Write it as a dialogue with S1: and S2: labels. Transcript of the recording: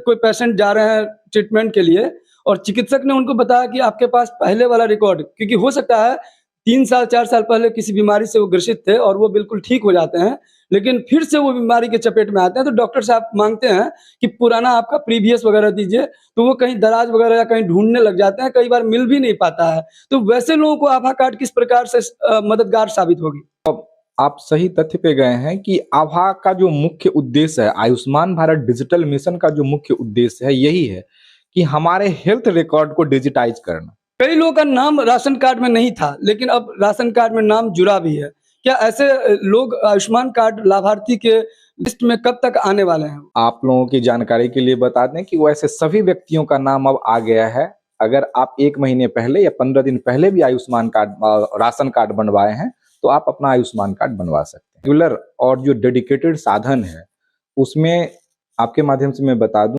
S1: कोई पेशेंट जा रहे हैं ट्रीटमेंट के लिए और चिकित्सक ने उनको बताया कि आपके पास पहले वाला रिकॉर्ड, क्योंकि हो सकता है 3 साल 4 साल पहले किसी बीमारी से वो ग्रसित थे और वो बिल्कुल ठीक हो जाते हैं, लेकिन फिर से वो बीमारी के चपेट में आते हैं, तो डॉक्टर साहब माँगते हैं कि पुराना आपका प्रीवियस वगैरह दीजिए, तो वो कहीं दराज वगैरह या कहीं ढूँढने लग जाते हैं, कई बार मिल भी नहीं पाता है। तो वैसे लोगों को आभा कार्ड किस प्रकार से मददगार साबित होगी?
S2: आप सही तथ्य पे गए हैं कि आभा का जो मुख्य उद्देश्य है, आयुष्मान भारत डिजिटल मिशन का जो मुख्य उद्देश्य है, यही है कि हमारे हेल्थ रिकॉर्ड को डिजिटाइज करना।
S1: कई लोगों का नाम राशन कार्ड में नहीं था, लेकिन अब राशन कार्ड में नाम जुड़ा भी है। क्या ऐसे लोग आयुष्मान कार्ड लाभार्थी के लिस्ट में कब तक आने वाले हैं?
S2: आप लोगों की जानकारी के लिए बता दें कि वैसे सभी व्यक्तियों का नाम अब आ गया है। अगर आप 1 महीने पहले या 15 दिन पहले भी आयुष्मान कार्ड राशन कार्ड बनवाए हैं, तो आप अपना आयुष्मान कार्ड बनवा सकते हैं। रेगुलर और जो डेडिकेटेड साधन है, उसमें आपके माध्यम से मैं बता दूं